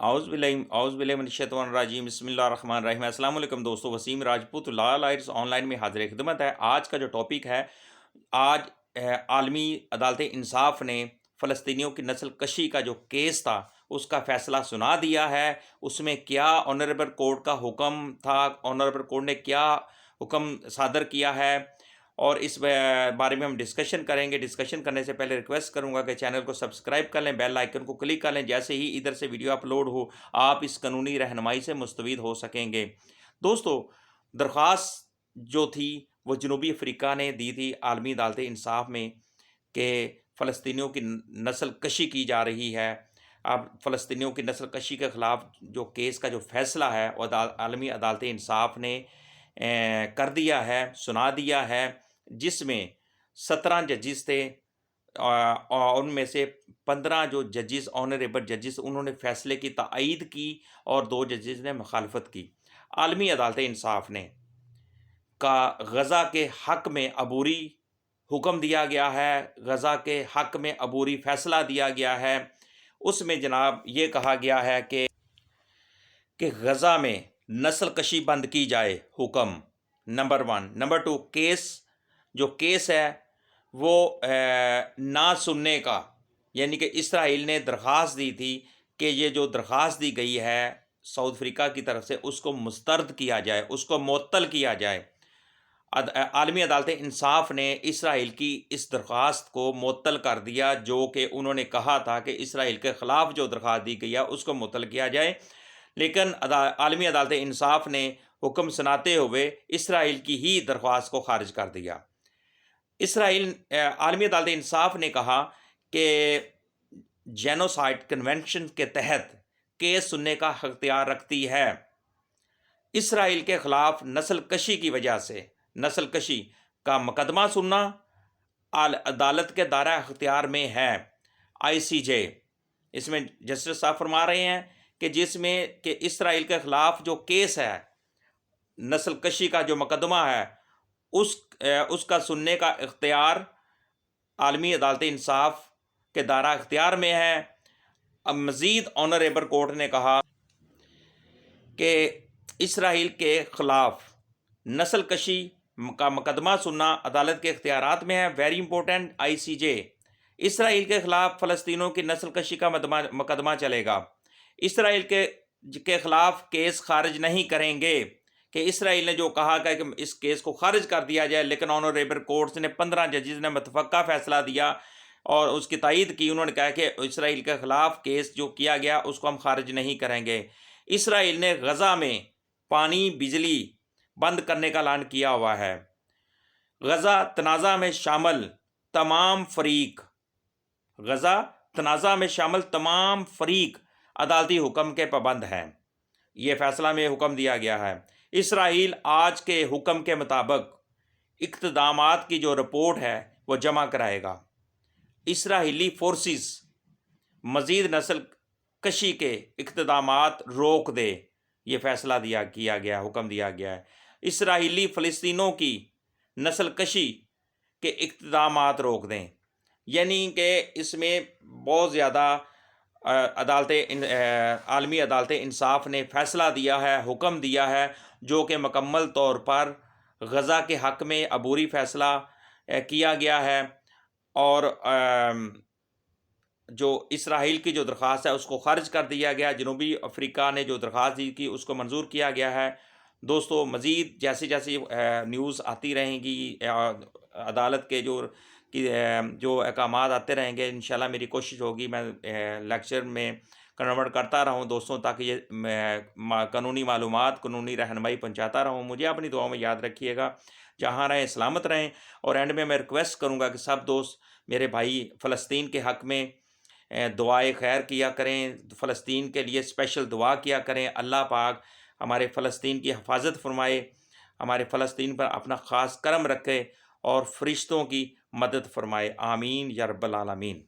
اعوذ باللہ من الشیطان الرجیم، بسم اللہ الرحمن الرحیم۔ السلام علیکم دوستو، وسیم راجپوت لا لائٹس آن لائن میں حاضر خدمت ہے۔ آج کا جو ٹاپک ہے، آج عالمی عدالت انصاف نے فلسطینیوں کی نسل کشی کا جو کیس تھا اس کا فیصلہ سنا دیا ہے۔ اس میں کیا آنریبل کورٹ کا حکم تھا، آنریبل کورٹ نے کیا حکم صادر کیا ہے، اور اس بارے میں ہم ڈسکشن کریں گے۔ ڈسکشن کرنے سے پہلے ریکویسٹ کروں گا کہ چینل کو سبسکرائب کر لیں، بیل آئیکن کو کلک کر لیں، جیسے ہی ادھر سے ویڈیو اپلوڈ ہو آپ اس قانونی رہنمائی سے مستفید ہو سکیں گے۔ دوستو، درخواست جو تھی وہ جنوبی افریقہ نے دی تھی عالمی عدالت انصاف میں کہ فلسطینیوں کی نسل کشی کی جا رہی ہے۔ اب فلسطینیوں کی نسل کشی کے خلاف جو کیس کا جو فیصلہ ہے وہ عالمی عدالت انصاف نے کر دیا ہے، سنا دیا ہے، جس میں 17 ججز تھے، اور ان میں سے 15 جو ججز آنریبل ججز انہوں نے فیصلے کی تائید کی اور 2 ججز نے مخالفت کی۔ عالمی عدالت انصاف نے کا غزہ کے حق میں عبوری حکم دیا گیا ہے، غزہ کے حق میں عبوری فیصلہ دیا گیا ہے۔ اس میں جناب یہ کہا گیا ہے کہ غزہ میں نسل کشی بند کی جائے، حکم نمبر 1۔ نمبر 2، جو کیس ہے وہ نہ سننے کا، یعنی کہ اسرائیل نے درخواست دی تھی کہ یہ جو درخواست دی گئی ہے ساؤتھ افریقہ کی طرف سے اس کو مسترد کیا جائے، اس کو معطل کیا جائے۔ عالمی عدالت انصاف نے اسرائیل کی اس درخواست کو معطل کر دیا، جو کہ انہوں نے کہا تھا کہ اسرائیل کے خلاف جو درخواست دی گئی ہے اس کو معطل کیا جائے، لیکن عالمی عدالت انصاف نے حکم سناتے ہوئے اسرائیل کی ہی درخواست کو خارج کر دیا۔ عالمی عدالت انصاف نے کہا کہ جینوسائیڈ کنونشن کے تحت کیس سننے کا اختیار رکھتی ہے۔ اسرائیل کے خلاف نسل کشی کی وجہ سے نسل کشی کا مقدمہ سننا عدالت کے دائرہ اختیار میں ہے۔ ICJ اس میں جسٹس صاحب فرما رہے ہیں کہ جس میں کہ اسرائیل کے خلاف جو کیس ہے، نسل کشی کا جو مقدمہ ہے، اس کا سننے کا اختیار عالمی عدالت انصاف کے دائرہ اختیار میں ہے۔ اب مزید آنریبل کورٹ نے کہا کہ اسرائیل کے خلاف نسل کشی کا مقدمہ سننا عدالت کے اختیارات میں ہے۔ ویری امپورٹنٹ، ICJ اسرائیل کے خلاف فلسطینیوں کی نسل کشی کا مقدمہ چلے گا۔ اسرائیل کے خلاف کیس خارج نہیں کریں گے، کہ اسرائیل نے جو کہا کہ اس کیس کو خارج کر دیا جائے، لیکن آنریبل کورٹس نے 15 ججز نے متفقہ فیصلہ دیا اور اس کی تائید کی۔ انہوں نے کہا کہ اسرائیل کے خلاف کیس جو کیا گیا اس کو ہم خارج نہیں کریں گے۔ اسرائیل نے غزہ میں پانی بجلی بند کرنے کا اعلان کیا ہوا ہے۔ غزہ تنازع میں شامل تمام فریق عدالتی حکم کے پابند ہیں۔ یہ فیصلہ میں حکم دیا گیا ہے۔ اسرائیل آج کے حکم کے مطابق اقتدامات کی جو رپورٹ ہے وہ جمع کرائے گا۔ اسرائیلی فورسز مزید نسل کشی کے اقتدامات روک دے، یہ فیصلہ کیا گیا، حکم دیا گیا ہے۔ اسرائیلی فلسطینیوں کی نسل کشی کے اقتدامات روک دیں، یعنی کہ اس میں بہت زیادہ عالمی عدالت انصاف نے فیصلہ دیا ہے، حکم دیا ہے، جو کہ مکمل طور پر غزہ کے حق میں عبوری فیصلہ کیا گیا ہے، اور جو اسرائیل کی جو درخواست ہے اس کو خارج کر دیا گیا۔ جنوبی افریقہ نے جو درخواست دی کی اس کو منظور کیا گیا ہے۔ دوستو، مزید جیسی نیوز آتی رہیں گی، عدالت کے جو احکامات آتے رہیں گے، انشاءاللہ میری کوشش ہوگی میں لیکچر میں کنورٹ کرتا رہوں دوستوں، تاکہ یہ قانونی معلومات، قانونی رہنمائی پہنچاتا رہوں۔ مجھے اپنی دعاؤں میں یاد رکھیے گا، جہاں رہیں سلامت رہیں، اور اینڈ میں ریکویسٹ کروں گا کہ سب دوست میرے بھائی فلسطین کے حق میں دعائے خیر کیا کریں، فلسطین کے لیے اسپیشل دعا کیا کریں۔ اللہ پاک ہمارے فلسطین کی حفاظت فرمائے، ہمارے فلسطین پر اپنا خاص کرم رکھے اور فرشتوں کی مدد فرمائے۔ آمین یا رب العالمین۔